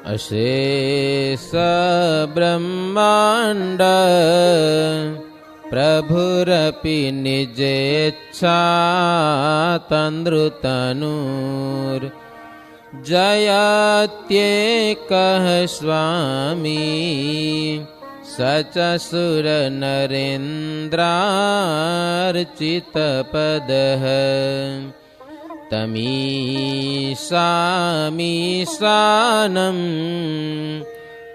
અશેષ બ્રહ્માંડ પ્રભુરપી નિજેચ્છા તનૃતનુર જયત્યેકઃ સ્વામી સચ સુર નરેન્દ્રાર્ચિત પદઃ તમીશામીશાનમ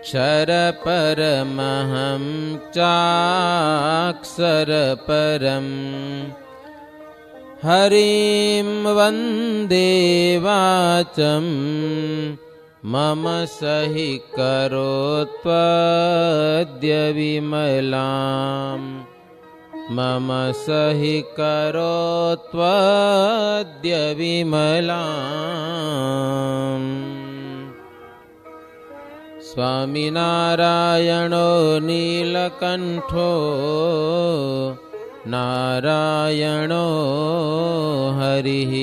ક્ષર પરમહં ચાક્ષર પરમ હરિં વંદે વાચમ મમ સહિ કરોત્વદ્ય વિમલામ મમ સહિ કરોત્વદ્ય વિમલામ. સ્વામિનારાયણો નીલકંઠો નારાયણો હરિઃ.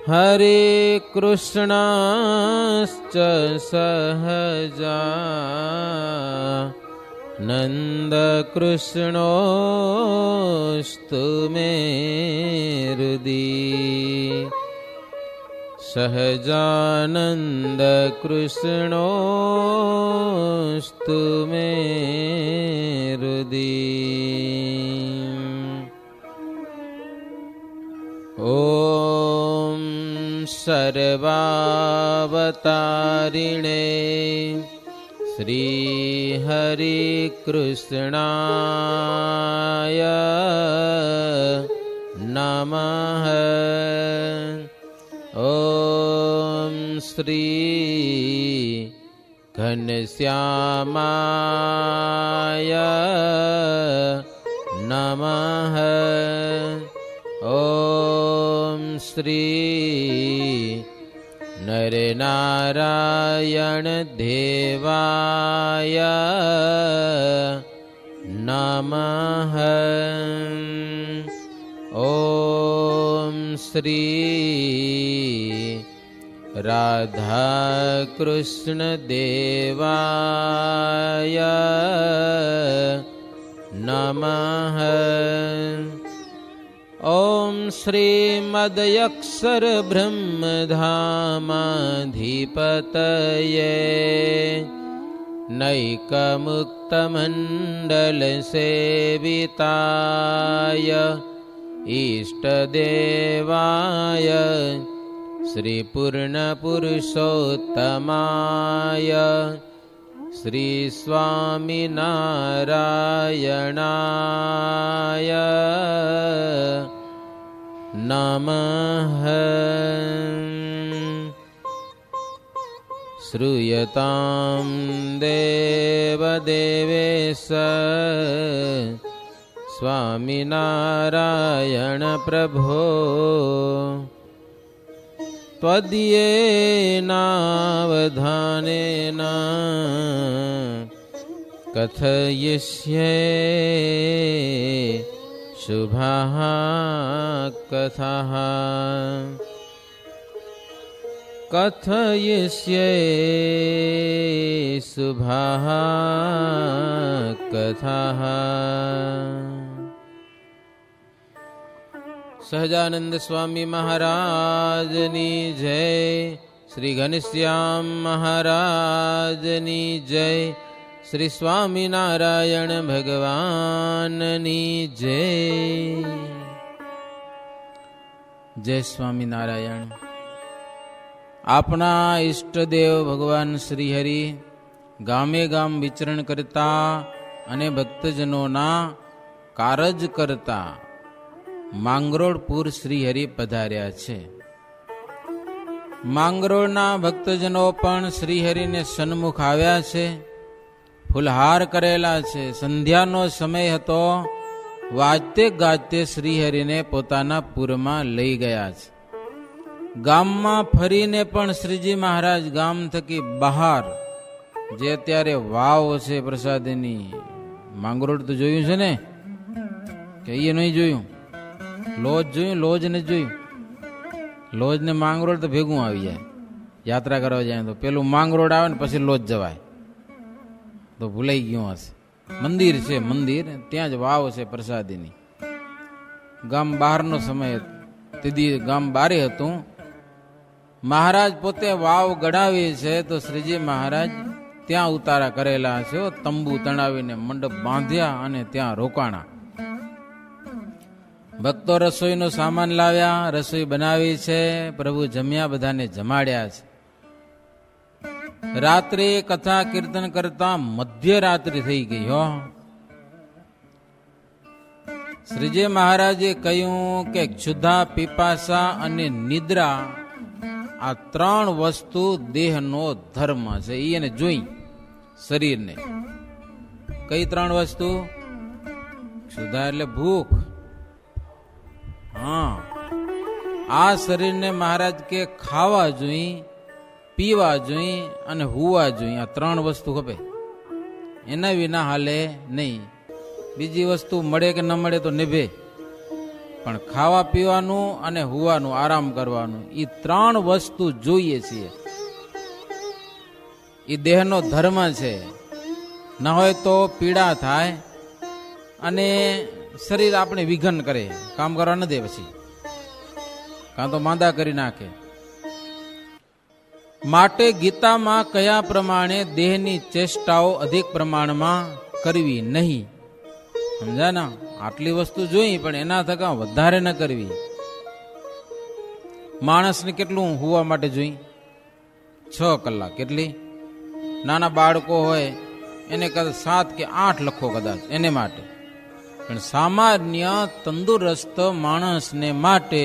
હરે કૃષ્ણાશ્ચ સહજા નંદકૃષ્ણોસ્તુ મે હૃદિ સહજાનંદ કૃષ્ણોસ્તુ મે હૃદિ. ઓમ સર્વાવતારિણે શ્રી હરિ કૃષ્ણાય નમઃ. ઓમ શ્રી ઘનશ્યામાય નમઃ. ઓમ શ્રી નરનારાયણ દેવાય નમઃ. ઓમ શ્રી રાધાકૃષ્ણ દેવાય નમઃ. ઓમ શ્રીમદયક્ષર બ્રહ્મધામાધિપતયે નૈકમુક્તમંડલ સેવિતાય ઈષ્ટદેવાય શ્રી પૂર્ણપુરુષોત્તમાય શ્રી સ્વામિનારાયણાય નમઃ. શ્રૂયતાં દેવદેવેશ સ્વામિનારાયણ પ્રભો ત્વદીયેનાવધાનેન કથયિષ્યે શુભાઃ કથાઃ. કથયિષ્યે શુભાઃ કથાઃ. સહજાનંદ સ્વામી મહારાજની જય. શ્રી ઘનશ્યામ મહારાજની જય. શ્રી સ્વામિનારાયણ ભગવાનની જય. જય સ્વામિનારાયણ. આપણા ઈષ્ટદેવ ભગવાન શ્રી હરિ ગામે ગામ વિચરણ કરતા અને ભક્તજનોના કારજ કરતા માંગરોળપુર શ્રી હરિ પધાર્યા છે. માંગરોળના ભક્તજનો પણ શ્રી હરિને સન્મુખ આવ્યા છે. ફૂલહાર કરેલા છે. સંધ્યાનો સમય હતો. વાજતે ગાજતે શ્રી હરિને પોતાના પુરમાં લઈ ગયા છે. ગામમાં ફરીને પણ શ્રીજી મહારાજ ગામ થકી બહાર જે અત્યારે વાવ છે પ્રસાદની, માંગરોળ તો જોયું છે ને કે એ નહીં જોયું? લોજ જોયું? લોજ નથી જોયું. લોજ ને માંગરોળ તો ભેગું આવી જાય. યાત્રા કરવા જાય તો પેલું માંગરોળ આવે ને પછી લોજ જવાય, તો ભૂલાઈ ગયું હશે. મંદિર છે, મંદિર ત્યાં જ વાવ છે પ્રસાદીની. ગામ બહારનો સમય, તીધી ગામ બારે હતું. મહારાજ પોતે વાવ ગડાવી છે તો શ્રીજી મહારાજ ત્યાં ઉતારા કરેલા છે. તંબુ તણાવીને મંડપ બાંધ્યા અને ત્યાં રોકાણા. ભક્તો રસોઈનો સામાન લાવ્યા, રસોઈ બનાવી છે. પ્રભુ જમ્યા, બધાને જમાડ્યા છે. રાત્રે કથા કીર્તન કરતા મધ્યરાત્રિ થઈ ગઈ હો. શ્રીજી મહારાજે કહ્યું કે ક્ષુધા, પીપાસા અને નિદ્રા આ ત્રણ વસ્તુ દેહનો ધર્મ છે. એને જોઈ શરીરને. કઈ ત્રણ વસ્તુ? ક્ષુધા એટલે ભૂખ. હા, આ શરીરને મહારાજ કે ખાવા જોઈ, પીવા જોઈ અને હુવા જોઈ. આ ત્રણ વસ્તુ ખપે, એના વિના હાલે નહીં. બીજી વસ્તુ મળે કે ન મળે તો નિભે, પણ ખાવા પીવાનું અને હુવાનું, આરામ કરવાનું, એ ત્રણ વસ્તુ જોઈએ છીએ. એ દેહનો ધર્મ છે. ન હોય તો પીડા થાય અને શરીર આપણે વિઘન કરે, કામ કરવા ન દે, પછી કાં તો માંદા કરી નાખે. માટે ગીતામાં કયા પ્રમાણે દેહની ચેષ્ટાઓ અધિક પ્રમાણમાં કરવી નહીં. સમજા ના? આટલી વસ્તુ જોઈ પણ એના થકા વધારે ન કરવી. માણસને કેટલું હુવા માટે જોઈ? 6 કલાક. કેટલી? નાના બાળકો હોય એને કદાચ 7 કે 8 લખો કદાચ એને માટે. પણ સામાન્ય તંદુરસ્ત માણસને માટે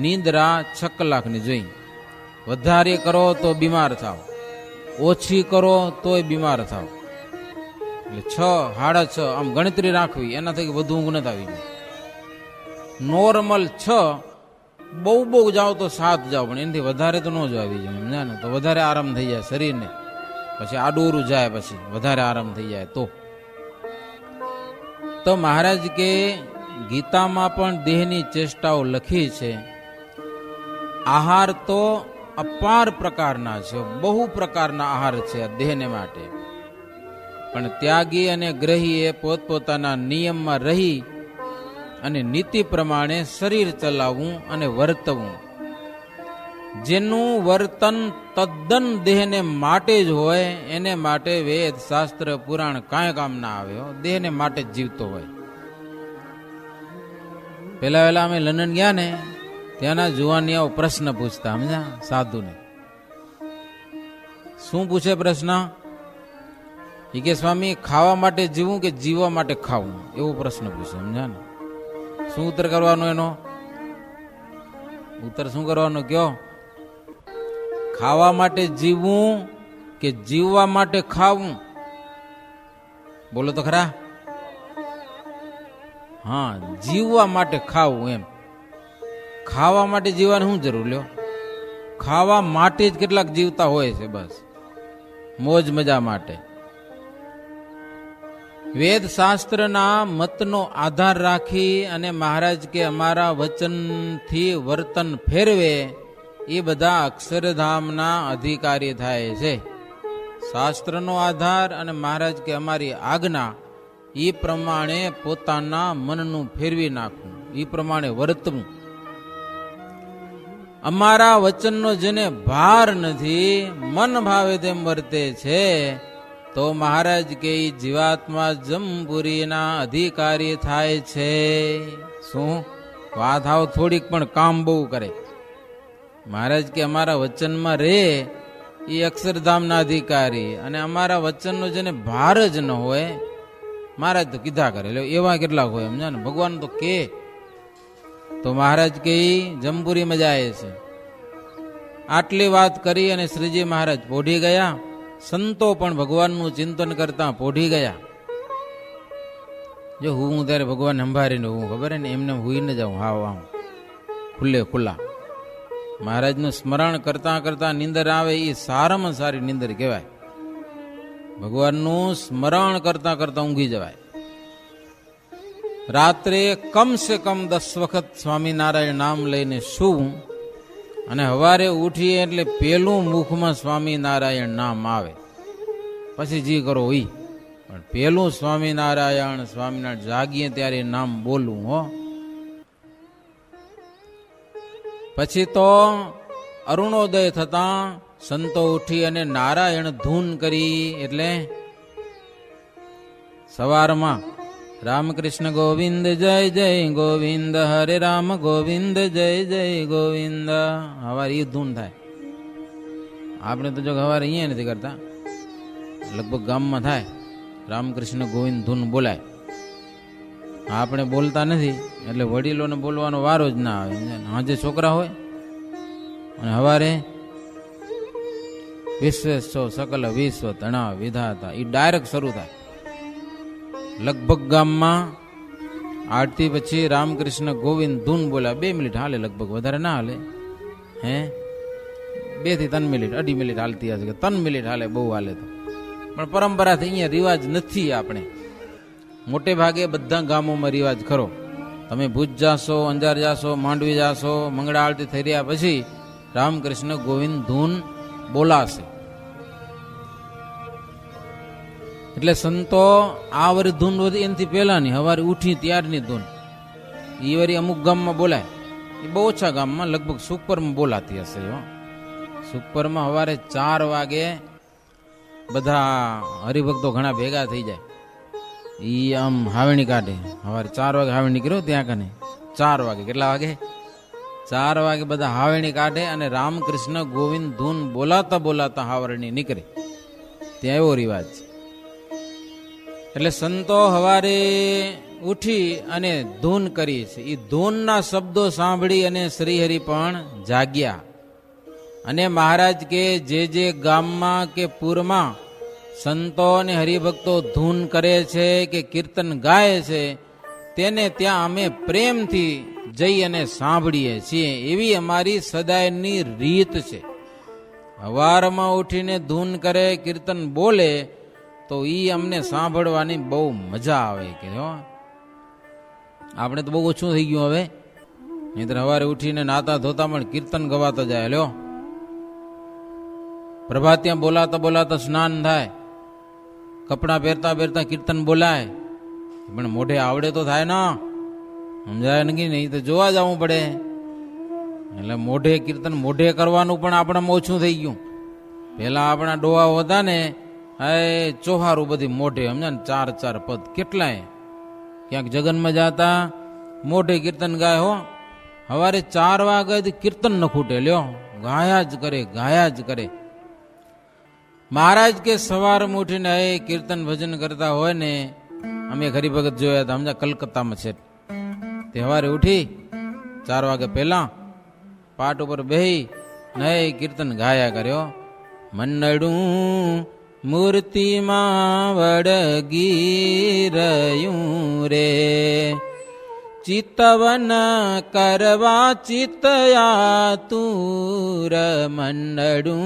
નિંદ્રા 6 કલાકની જોઈ. વધારે કરો તો બીમાર થાવ, ઓછી કરો તોય બીમાર થાવ. એટલે 6, 6.5 આમ ગણતરી રાખવી, એનાથી વધુ ઊંઘ નથી આવી ગઈ. નોર્મલ 6, બહુ જાઓ તો 7 જાઓ, પણ એનાથી વધારે તો ન જ આવી જાય. સમજા ને? તો વધારે આરામ થઈ જાય શરીરને. પછી આડોરું જાય, પછી વધારે આરામ થઈ જાય. તો મહારાજ કે ગીતામાં પણ દેહની ચેષ્ટાઓ લખી છે. આહાર તો અપાર પ્રકારના છે, બહુ પ્રકારના આહાર છે દેહને માટે. પણ ત્યાગી અને ગ્રહીએ પોતપોતાના નિયમમાં રહી અને નીતિ પ્રમાણે શરીર ચલાવવું અને વર્તવું. જેનું વર્તન તદ્દન દેહને માટે જ હોય એને માટે વેદ, શાસ્ત્ર, પુરાણ કાંઈ કામ ના આવે. દેહને માટે જ જીવતો હોય. પેલા અમે લંડન ગયા ને, ત્યાંના જુવાનિયાઓ પ્રશ્ન પૂછતા, સમજા? સાધુને શું પૂછે પ્રશ્ન? એ કે સ્વામી, ખાવા માટે જીવવું કે જીવવા માટે ખાવું? એવો પ્રશ્ન પૂછે. સમજા ને? શું ઉત્તર કરવાનો એનો? ઉત્તર શું કરવાનો કયો? ખાવા માટે જીવવું કે જીવવા માટે ખાવું? બોલો તો ખરા. હા, જીવવા માટે ખાવું એમ. ખાવા માટે જીવવાની શું જરૂર લ્યો? ખાવા માટે જ કેટલાક જીવતા હોય છે, બસ મોજ મજા માટે. વેદ શાસ્ત્રના મતનો આધાર રાખી અને મહારાજ કે અમારા વચનથી વર્તન ફેરવે એ બધા અક્ષરધામના અધિકારી થાય છે. શાસ્ત્રનો આધાર અને મહારાજ કે અમારી આજ્ઞા, એ પ્રમાણે પોતાના મનનું ફેરવી નાખવું, એ પ્રમાણે વર્તવું. અમારા વચનનો જેને ભાર નથી, મન ભાવે તેમ વર્તે છે, તો મહારાજ કે જીવાત્મા જમપુરીના અધિકારી થાય છે. શું વાત? આવ થોડીક પણ કામ બહુ કરે. મહારાજ કે અમારા વચનમાં રે એ અક્ષરધામના અધિકારી, અને અમારા વચનનો જેને ભાર જ ન હોય, મહારાજ તો કીધા કરે. એવા કેટલાક હોય, સમજા ને? ભગવાન તો કે તો મહારાજ કે જમપુરીમાં જાય છે. આટલી વાત કરી અને શ્રીજી મહારાજ પોઢી ગયા. સંતો પણ ભગવાનનું ચિંતન કરતા પોઢી ગયા. જો હું ત્યારે ભગવાન સંભાળીને હું ખબર ને એમને હુઈને જાઉં, હાવ આમ ખુલ્લે ખુલ્લા. મહારાજનું સ્મરણ કરતા કરતા નીંદર આવે, એ સારામાં સારી નીંદર કહેવાય. ભગવાનનું સ્મરણ કરતા કરતા ઊંઘી જવાય. રાત્રે કમ સે કમ 10 વખત સ્વામિનારાયણ નામ લઈને શું અને હવારે ઉઠીએ એટલે પેલું મુખમાં સ્વામિનારાયણ નામ આવે, પછી જી કરો ઈ, પણ પેલું સ્વામિનારાયણ સ્વામિનારાયણ જાગીએ ત્યારે નામ બોલવું હો. પછી તો અરુણોદય થતા સંતો ઉઠી અને નારાયણ ધૂન કરી, એટલે સવારમાં રામકૃષ્ણ ગોવિંદ જય જય ગોવિંદ, હરે રામ ગોવિંદ જય જય ગોવિંદ. હવારે એ ધૂન થાય. આપણે તો જો હવારે અહીંયા નથી કરતા, લગભગ ગામમાં થાય રામકૃષ્ણ ગોવિંદ ધૂન બોલાય. આપણે બોલતા નથી એટલે વડીલોને બોલવાનો વારો જ ના આવે. હાજે છોકરા હોય અને હવારે વિશ્વેશો સકલ વિશ્વ તણાવ વિધાતા એ ડાયરેક્ટ શરૂ થાય. લગભગ ગામમાં આરતી પછી રામકૃષ્ણ ગોવિંદ ધૂન બોલ્યા 2 મિનિટ હાલે, લગભગ વધારે ના હાલે. 2 થી 3 મિનિટ, 2.5 મિનિટ હાલતી હશે, 3 મિનિટ હાલે, બહુ હાલે તો. પણ પરંપરાથી અહીંયા રિવાજ નથી. આપણે મોટે ભાગે બધા ગામોમાં રિવાજ ખરો. તમે ભુજ જાશો, અંજાર જાશો, માંડવી જાશો, મંગળા આરતી થઈ રહ્યા પછી રામકૃષ્ણ ગોવિંદ ધૂન બોલાશે. એટલે સંતો આ વરી ધૂન વધી એનાથી પહેલાની હવારે ઉઠી ત્યારની ધૂન એ વરી અમુક ગામમાં બોલાય. એ બહુ ઓછા ગામમાં, લગભગ સુપરમાં બોલાતી હશે. સુપરમાં હવારે 4 વાગે બધા હરિભક્તો ઘણા ભેગા થઈ જાય. એ આમ હાવણી કાઢે. સવારે 4 વાગે હાવણી કર્યો ત્યાં કને 4 વાગે, કેટલા વાગે? 4 વાગે બધા હાવણી કાઢે અને રામકૃષ્ણ ગોવિંદ ધૂન બોલાતા બોલાતા હાવરણી નીકળે. ત્યાં એવો રિવાજ છે. એટલે સંતો હવારે ઉઠી અને ધૂન કરી છે. એ ધૂનના શબ્દો સાંભળી અને શ્રીહરિ પણ જાગ્યા. અને મહારાજ કે જે ગામમાં કે પૂરમાં સંતો અને હરિભક્તો ધૂન કરે છે કે કીર્તન ગાય છે તેને ત્યાં અમે પ્રેમથી જઈ અને સાંભળીએ છીએ. એવી અમારી સદાયની રીત છે. હવારમાં ઉઠીને ધૂન કરે, કીર્તન બોલે તો ઈ અમને સાંભળવાની બહુ મજા આવે. કે આપણે તો બહુ ઓછું થઈ ગયું હવે. નહીંતર સવારે ઉઠીને નાતા ધોતા પણ કીર્તન ગવાતા જાય. લ્યો, પ્રભાત ત્યાં બોલાતા બોલાતા સ્નાન થાય, કપડાં પહેરતા પહેરતા કીર્તન બોલાય, પણ મોઢે આવડે તો થાય ના, સમજાય નહીં? નહીં તો જોવા જવું પડે. એટલે મોઢે કીર્તન મોઢે કરવાનું પણ આપણામાં ઓછું થઈ ગયું. પેલા આપણા ડોહા હતા ને, ચોહારું બધી મોઢે, સમજા ને 4 પદ કેટલાય. ક્યાંક જગનમાં જાતા મોઢે કીર્તન ગાય. હો, સવારે 4 વાગે કીર્તન ન ખૂટે. લ્યો, ગાયા જ કરે, ગાયા જ કરે. મહારાજ કે સવારમાં ઉઠીને કીર્તન ભજન કરતા હોય ને, અમે હરિભગત જોયા હતા, સમજા કલકત્તામાં છે. તે સવારે ઉઠી 4 વાગે પહેલા પાટ ઉપર બેહી ને કીર્તન ગાયા કર્યો. મન્નડું મૂર્તિમાં વળગી રહ્યું રે, ચિતવન કરવા ચિતયા તુર, મન્નડું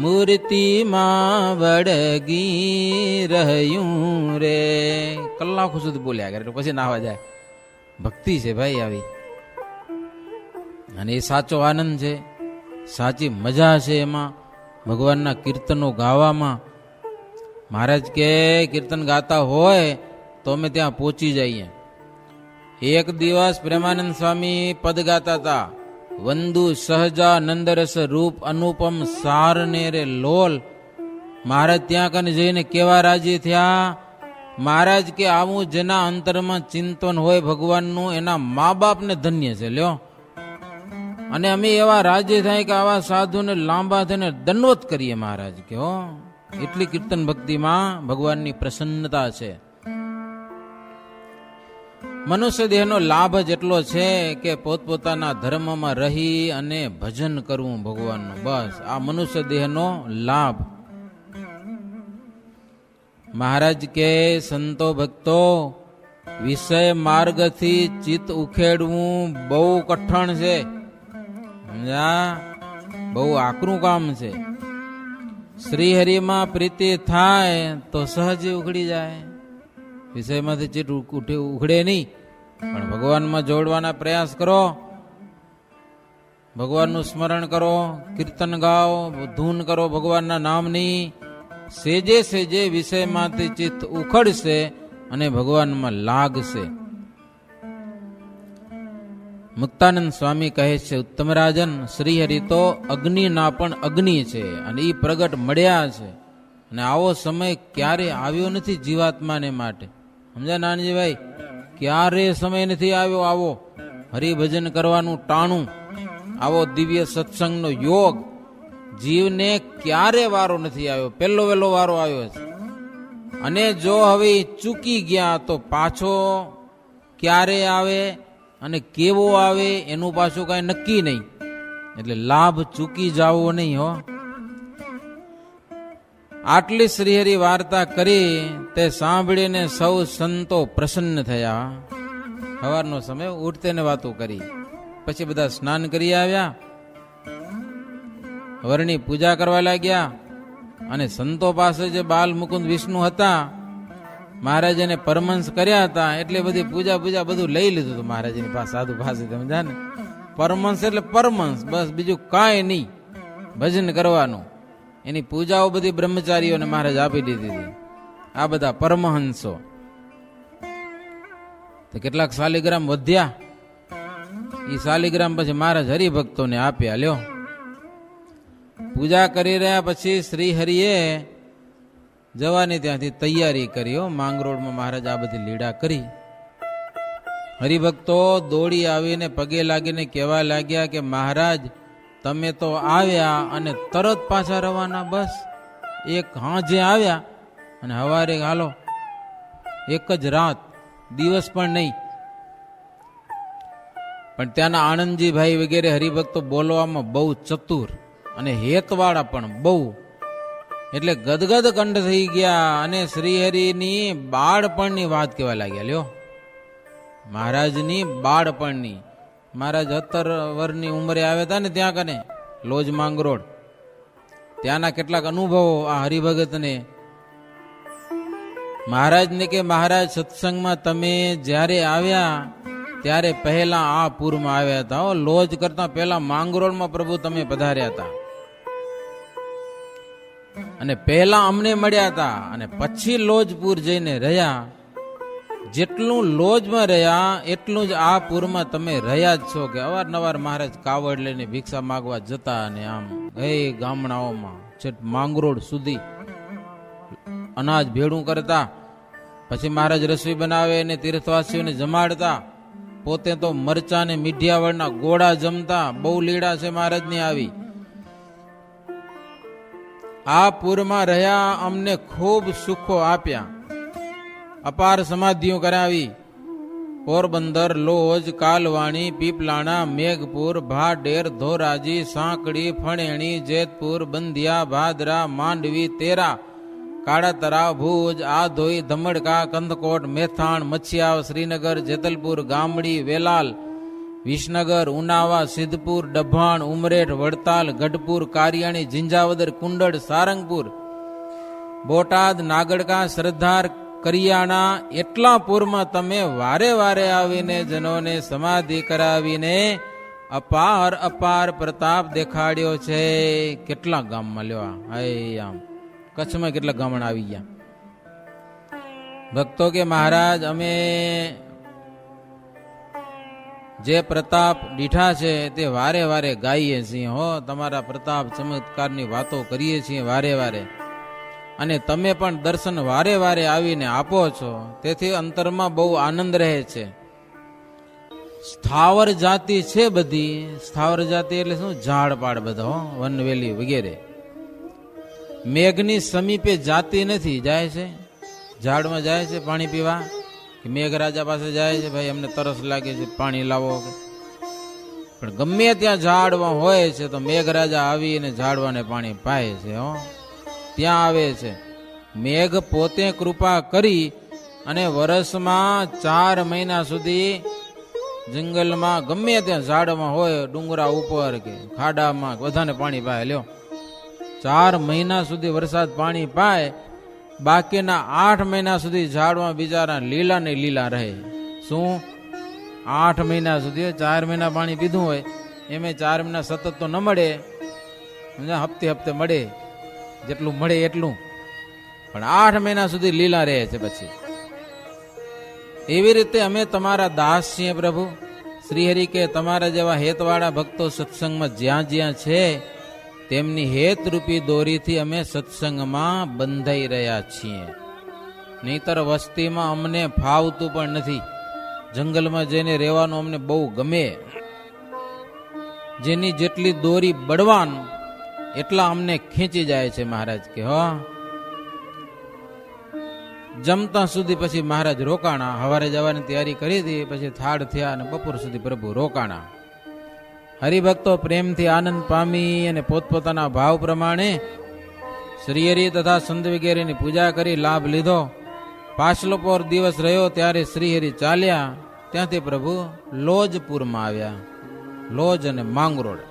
મૂર્તિમાં વળગી રહ્યું રે. કલાકો સુધી બોલ્યા કરે, પછી નાવા જાય. ભક્તિ છે ભાઈ આવી, અને એ સાચો આનંદ છે, સાચી મજા છે એમાં, ભગવાનના કીર્તનો ગાવામાં. મહારાજ કે કીર્તન ગાતા હોય તો અમે ત્યાં પહોંચી જઈએ. એક દિવસ પ્રેમાનંદ સ્વામી પદ ગાતા હતા, વંદુ સહજા નંદરસ રૂપ અનુપમ સાર ને રે લોલ. મહારાજ ત્યાં કને જઈને કેવા રાજી થયા. મહારાજ કે આવું જેના અંતરમાં ચિંતન હોય ભગવાનનું, એના મા બાપને ધન્ય છે. લ્યો, અને અમે એવા રાજી થાય કે આવા સાધુને લાંબા થઈને દંડવત કરીએ. મહારાજ કે હો, એટલી કીર્તન ભક્તિમાં ભગવાનની પ્રસન્નતા છે. મનુષ્ય દેહનો લાભ જ એટલો છે કે પોતપોતાના ધર્મમાં રહી અને ભજન કરવું ભગવાનનું. બસ આ મનુષ્ય દેહનો લાભ. મહારાજ કે સંતો ભક્તો, વિષય માર્ગથી ચિત્ત ઉખેડવું બહુ કઠણ છે. બહુ આકરું કામ છે. શ્રીહરિમાં પ્રીતિ થાય તો સહજ ઉખડી જાય. વિષયમાંથી ચિત્ત ઉખડે નહીં, પણ ભગવાનમાં જોડવાના પ્રયાસ કરો. ભગવાનનું સ્મરણ કરો, કીર્તન ગાઓ, ધૂન કરો ભગવાનના નામની. સેજે સેજે વિષયમાંથી ચિત્ત ઉખડશે અને ભગવાનમાં લાગશે. મુક્તાનંદ સ્વામી કહે છે, ઉત્તમરાજન, શ્રીહરિ તો અગ્નિના પણ અગ્નિ છે અને એ પ્રગટ મળ્યા છે. અને આવો સમય ક્યારે આવ્યો નથી જીવાત્માને માટે. સમજ્યા નાનજીભાઈ? ક્યારે સમય નથી આવ્યો આવો હરિભજન કરવાનું ટાણું, આવો દિવ્ય સત્સંગનો યોગ જીવને ક્યારે વારો નથી આવ્યો. પહેલો વહેલો વારો આવ્યો છે. અને જો હવે ચૂકી ગયા તો પાછો ક્યારે આવે અને કેવો આવે એનું પાછું કાંઈ નક્કી નહીં. એટલે લાભ ચૂકી જાવો નહીં હો. આટલી શ્રીહરિ વાર્તા કરી તે સાંભળીને સૌ સંતો પ્રસન્ન થયા. સવારનો સમય ઉઠતે ને વાતો કરી. પછી બધા સ્નાન કરી આવ્યા, વરની પૂજા કરવા લાગ્યા. અને સંતો પાસે જે બાલ મુકુંદ વિષ્ણુ હતા, મહારાજને પરમહંસ કર્યા હતા, એટલે બધી પૂજા બધું લઈ લીધું હતું મહારાજની પાસે, સાધુ પાસે. સમજા ને? પરમહંસ એટલે પરમહંસ, બસ બીજું કાંઈ નહીં, ભજન કરવાનું. એની પૂજાઓ બધી બ્રહ્મચારીઓને મહારાજ આપી દીધી હતી. આ બધા પરમહંસો. તો કેટલાક શાલિગ્રામ વધ્યા. એ શાલિગ્રામ પછી મહારાજ હરિભક્તોને આપ્યા. લ્યો, પૂજા કરી રહ્યા પછી શ્રી હરિએ જવાની ત્યાંથી તૈયારી કરી. માંગરોળમાં મહારાજ આ બધી લીડા કરી. હરિભક્તો દોડી આવીને પગે લાગીને કહેવા લાગ્યા કે મહારાજ, તમે તો આવ્યા અને તરત પાછા રવાના. બસ એક હાંજે આવ્યા અને હવારે હાલો. એક જ રાત, દિવસ પણ નહીં. પણ ત્યાંના આનંદજીભાઈ વગેરે હરિભક્તો બોલવામાં બહુ ચતુર અને હેતવાળા પણ બહુ. એટલે ગદગદ કંઠ થઈ ગયા અને શ્રીહરિની બાળપણની વાત કહેવા લાગ્યા. લ્યો, મહારાજની બાળપણની. મહારાજ 17 વર્ષની ઉંમરે આવ્યા હતા ને ત્યાં કને લોજ માંગરોળ. ત્યાંના કેટલાક અનુભવો આ હરિભગતને. મહારાજને કે મહારાજ, સત્સંગમાં તમે જ્યારે આવ્યા ત્યારે પહેલા આ પૂરમાં આવ્યા હતા. લોજ કરતા પહેલા માંગરોળમાં પ્રભુ તમે પધાર્યા હતા અને પહેલા અમને મળ્યા હતા અને પછી લોજપુર જઈને રહ્યા. જેટલું લોજમાં રહ્યા એટલું જ આ પૂરમાં તમે રહ્યા જ છો. કે અવારનવાર મહારાજ કાવડ લઈને ભિક્ષા માગવા જતા અને આમ એ ગામડાઓમાં છેટ માંગરોળ સુધી અનાજ ભેળું કરતા. પછી મહારાજ રસોઈ બનાવે અને તીર્થવાસીઓને જમાડતા. પોતે તો મરચા ને મીઠિયાવળના ગોળા જમતા. બહુ લીડા છે મહારાજની આવી. આ પૂરમાં રહ્યા, અમને ખૂબ સુખો આપ્યા, અપાર સમાધિઓ કરાવી. પોરબંદર, લોજ, કાલવાણી, પીપલાણા, મેઘપુર, ભાડેર, ધોરાજી, સાંકડી, ફણેણી, જેતપુર, બંધિયા, ભાદરા, માંડવી, તેરા, કાળા તરાવ, ભુજ, આધોઈ, ધમડકા, કંથકોટ, મેથાણ, મચ્છિયાવ, શ્રીનગર, જેતલપુર, ગામડી, વેલાલ, વિસનગર, ઉનાવા, સિદ્ધપુર, ડભાણ, ઉમરેઠ, વડતાલ, ગઢપુર, કારિયાણી, ઝિંઝાવદર, કુંડળ, સારંગપુર, બોટાદ, નાગડકા, સરદાર, કરિયાણા. એટલા પૂરમાં તમે વારે વારે આવીને જનોને સમાધિ કરાવીને અપાર અપાર પ્રતાપ દેખાડ્યો છે. કેટલા ગામમાં લ્યો, આમ કચ્છમાં કેટલા ગામડા આવી ગયા. ભક્તો કે મહારાજ, અમે જે પ્રતાપ દીઠા છે તે વારે વારે ગાઈએ છીએ. હો, તમારા પ્રતાપ ચમત્કારની વાતો કરીએ છીએ વારે વારે. અને તમે પણ દર્શન વારે વારે આવીને આપો છો. તેથી અંતરમાં બહુ આનંદ રહે છે. સ્થાવર જાતિ છે બધી. સ્થાવર જાતિ એટલે શું? ઝાડપાડ બધા, વનવેલી વગેરે. મેઘની સમીપે જાતિ નથી. જાય છે ઝાડમાં, જાય છે પાણી પીવા, કે મેઘરાજા પાસે જાય છે, ભાઈ અમને તરસ લાગે છે, પાણી લાવો. પણ ગમે ત્યાં ઝાડવા હોય છે તો મેઘરાજા આવીને ઝાડવાને પાણી પાય છે. ત્યાં આવે છે. મેઘ પોતે કૃપા કરી અને વર્ષમાં 4 મહિના સુધી જંગલમાં ગમે ત્યાં ઝાડમાં હોય, ડુંગરા ઉપર કે ખાડામાં બધાને પાણી પાય. લ્યો, 4 મહિના સુધી વરસાદ પાણી પાય. બાકીના 8 મહિના સુધી ઝાડમાં બિચારા લીલા ને લીલા રહે. શું? 8 મહિના સુધી 4 મહિના પાણી પીધું હોય એમે 4 મહિના સતત તો ન મળે, હપ્તે હપ્તે મળે, જેટલું મળે એટલું, પણ 8 મહિના સુધી લીલા રહે છે. પછી એવી રીતે અમે તમારા દાસ છીએ પ્રભુ. શ્રીહરિ કે તમારા જેવા હેતવાળા ભક્તો સત્સંગમાં જ્યાં જ્યાં છે તેમની હેતરૂપી દોરીથી અમે સત્સંગમાં બંધાઈ રહ્યા છીએ. નહીતર વસ્તીમાં અમને ફાવતું પણ નથી. જંગલમાં જઈને રહેવાનું અમને બહુ ગમે. જેની જેટલી દોરી બળવાન એટલા અમને ખેંચી જાય છે મહારાજ કે જમતા સુધી પછી મહારાજ રોકાણા. સવારે જવાની તૈયારી કરી હતી, પછી થાળ થયા અને બપોર સુધી પ્રભુ રોકાણા. હરિભક્તો પ્રેમથી આનંદ પામી અને પોતપોતાના ભાવ પ્રમાણે શ્રીહરિ તથા સંત વગેરેની પૂજા કરી લાભ લીધો. પાછલો પોર દિવસ રહ્યો ત્યારે શ્રીહરિ ચાલ્યા. ત્યાંથી પ્રભુ લોજપુરમાં આવ્યા. લોજ અને માંગરોળ.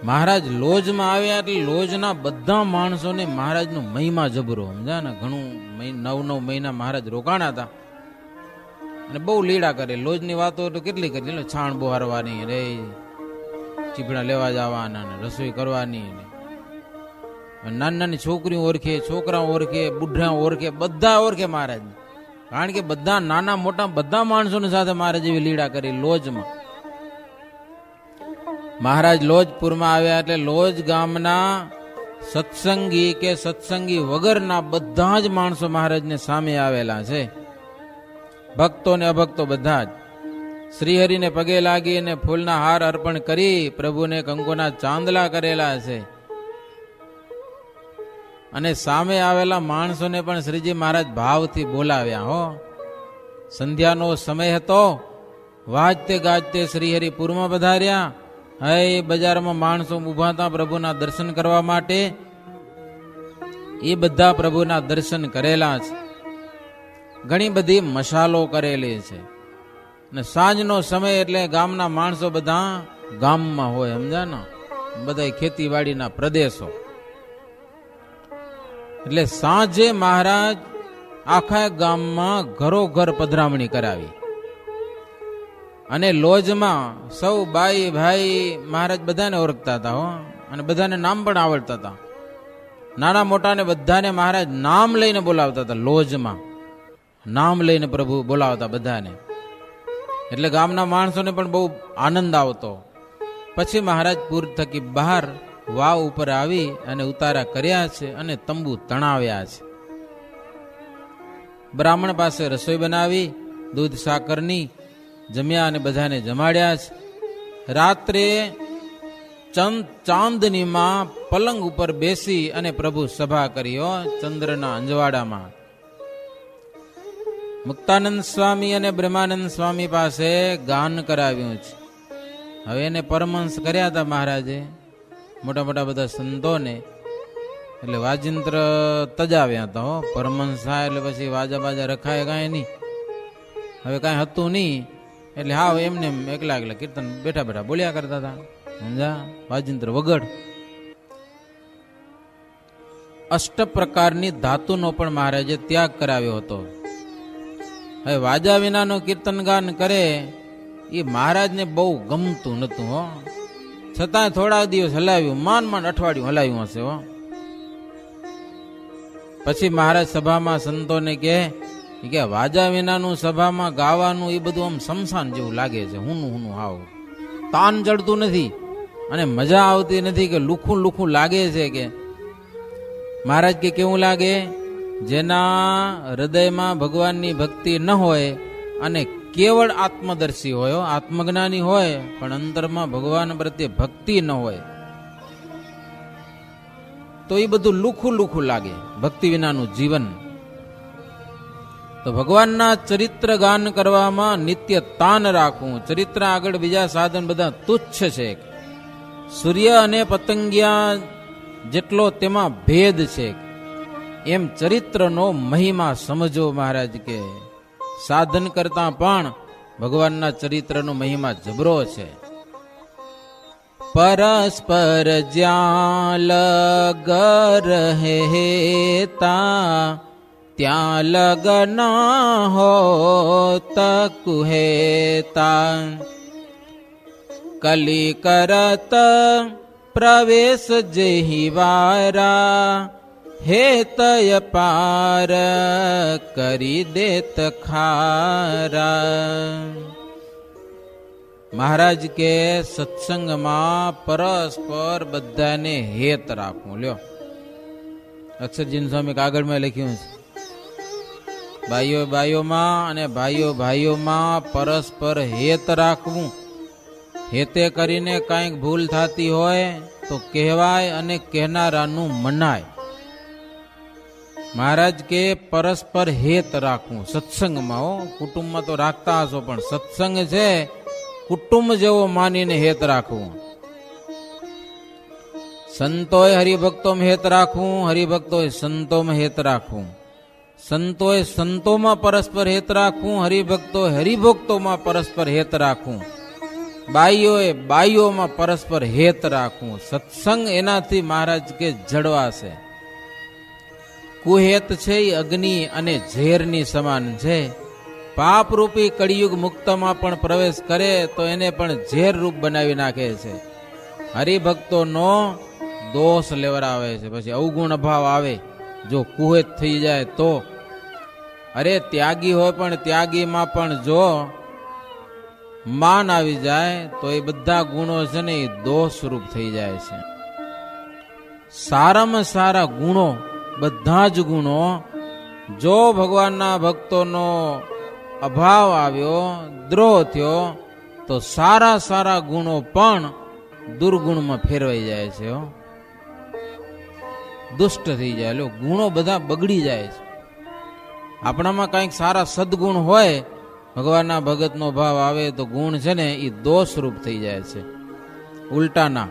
મહારાજ લોજમાં આવ્યા એટલે લોજના બધા માણસોને મહારાજનો મહિમા જબરો, સમજા ને. ઘણું 9 મહિના મહારાજ રોકાણા હતા અને બહુ લીડા કરે. લોજની વાતો તો કેટલી કરી, છાણ બહારવાની, રે ચીપડા લેવા જવાના, રસોઈ કરવાની, નાની નાની છોકરીઓ ઓળખે, છોકરાઓ ઓળખે, બુઢા ઓળખે, બધા ઓળખે મહારાજ. કારણ કે બધા નાના મોટા બધા માણસોની સાથે મહારાજ એવી લીડા કરી લોજમાં. મહારાજ લોજપુરમાં આવ્યા એટલે લોજ ગામના સત્સંગી કે સત્સંગી વગરના બધા જ માણસો મહારાજને સામે આવેલા છે. ભક્તો ને અભક્તો બધા જ શ્રીહરિને પગે લાગી અને ફૂલના હાર અર્પણ કરી પ્રભુને કંકુના ચાંદલા કરેલા છે. અને સામે આવેલા માણસોને પણ શ્રીજી મહારાજ ભાવથી બોલાવ્યા. હો, સંધ્યાનો સમય હતો. વાજતે ગાજતે શ્રીહરિપુરમાં પધાર્યા. હે બજારમાં માણસો ઉભા હતા પ્રભુના દર્શન કરવા માટે. એ બધા પ્રભુના દર્શન કરેલા છે. ઘણી બધી મશાલો કરેલી છે. ને સાંજનો સમય એટલે ગામના માણસો બધા ગામમાં હોય, સમજા ને. બધા ખેતીવાડીના પ્રદેશો એટલે સાંજે મહારાજ આખા ગામમાં ઘરોઘર પધરામણી કરાવી. અને લોજમાં સૌ બાઈ ભાઈ મહારાજ બધાને ઓળખતા હતા. હો, અને બધાને નામ પણ આવડતા હતા. નાના મોટાને બધાને મહારાજ નામ લઈને બોલાવતા હતા. લોજમાં નામ લઈને પ્રભુ બોલાવતા બધાને. એટલે ગામના માણસોને પણ બહુ આનંદ આવતો. પછી મહારાજ પૂર થકી બહાર વાવ ઉપર આવી અને ઉતારા કર્યા છે અને તંબુ તણાવ્યા છે. બ્રાહ્મણ પાસે રસોઈ બનાવી દૂધ સાકરની જમ્યા અને બધાને જમાડ્યા છે. રાત્રે ચાંદનીમાં પલંગ ઉપર બેસી અને પ્રભુ સભા કર્યો ચંદ્રના અંજવાડામાં. મુક્તાનંદ સ્વામી અને બ્રહ્માનંદ સ્વામી પાસે ગાન કરાવ્યું છે. હવે એને પરમહંસ કર્યા હતા મહારાજે, મોટા મોટા બધા સંતોને. એટલે વાજિંત્ર તજાવ્યા હતા. હો, પરમહંસ થાય એટલે પછી વાજા બાજા રખાય કાંઈ નહીં. હવે કાંઈ હતું નહીં એટલે હાવ એમને એકલા એકલા કીર્તન બેઠા બેઠા બોલ્યા કરતા હતા. સમજા, વાજિંત્ર વગર. 8 પ્રકારની ધાતુનો પણ મહારાજે ત્યાગ કરાવ્યો હતો. હવે વાજા વિનાનો કીર્તન ગાન કરે એ મહારાજને બહુ ગમતું નતું. હો, છતાં થોડા દિવસ હલાવ્યું, માંડ અઠવાડિયું હલાવ્યું હશે. હો, પછી મહારાજ સભામાં સંતોને કે વાજા વિનાનું સભામાં ગાવાનું એ બધું આમ શમશાન જેવું લાગે છે. હુનું હાવ તાન ચડતું નથી અને મજા આવતી નથી, કે લુખું લુખું લાગે છે. કે મહારાજ કે કેવું લાગે? જેના હૃદયમાં ભગવાનની ભક્તિ ન હોય અને કેવળ આત્મદર્શી હોય, આત્મજ્ઞાની હોય, પણ અંતરમાં ભગવાન પ્રત્યે ભક્તિ ન હોય, તો એ બધું લુખું લુખું લાગે, ભક્તિ વિનાનું જીવન. તો ભગવાનના ચરિત્ર ગાન કરવામાં નિત્ય તાન રાખવું. ચરિત્ર આગળ બીજા સાધન બધા તુચ્છ છે. સૂર્ય અને પતંગિયા જેટલો તેમાં ભેદ છે, એમ ચરિત્રનો મહિમા સમજો. મહારાજ કે સાધન કરતા પણ ભગવાનના ચરિત્રનો મહિમા જબરો છે. પરસ્પર જ્યાં લગ રહેતા ત્યાં લગના હો તકુહેતા. કલી કરત પ્રવેશ જેહી વારા હેતય પાર કરી દેત ખારા. મહારાજ કે સત્સંગમાં પરસ્પર બધાને હેત રાખવું. લ્યો, અક્ષરજીન સ્વામી કાગળમાં લખ્યું છે, ભાઈઓ ભાઈઓમાં અને ભાઈઓ ભાઈઓમાં પરસ્પર હેત રાખવું. હેતે કરીને કાંઈક ભૂલ થતી હોય તો કહેવાય અને કહેનારાનું મનાય. મહારાજ કે પરસ્પર હેત રાખવું સત્સંગમાં. હો, કુટુંબમાં તો રાખતા હશો, પણ સત્સંગ છે કુટુંબ જેવો માનીને હેત રાખવું. સંતોએ હરિભક્તોમાં હેત રાખવું, હરિભક્તોએ સંતોમાં હેત રાખવું. સંતોએ સંતોમાં પરસ્પર હેત રાખવું, હરિભક્તોએ હરિભક્તોમાં પરસ્પર હેત રાખવું. બાઈઓએ બાઈઓમાં પરસ્પર હેત રાખવું. સત્સંગ એનાથી મહારાજ કે જળવાશે. કુહેત છે એ અગ્નિ અને ઝેરની સમાન છે. પાપરૂપી કળિયુગ મુક્તમાં પણ પ્રવેશ કરે તો એને પણ ઝેર રૂપ બનાવી નાખે છે. હરિભક્તોનો દોષ લેવડાવે છે. પછી અવગુણ અભાવ આવે જો કુહેત થઈ જાય તો. અરે ત્યાગી હોય પણ ત્યાગીમાં પણ જો માન આવી જાય તો એ બધા ગુણો છે ને એ દોષ રૂપ થઈ જાય છે. સારામાં સારા ગુણો, બધા જ ગુણો, જો ભગવાનના ભક્તોનો અભાવ આવ્યો, દ્રોહ થયો, તો સારા સારા ગુણો પણ દુર્ગુણમાં ફેરવાઈ જાય છે. દુષ્ટ થઈ જાય. લો, ગુણો બધા બગડી જાય છે. આપણામાં કંઈક સારા સદગુણ હોય, ભગવાનના ભગતનો ભાવ આવે તો ગુણ છે ને એ દોષરૂપ થઈ જાય છે, ઉલટાના.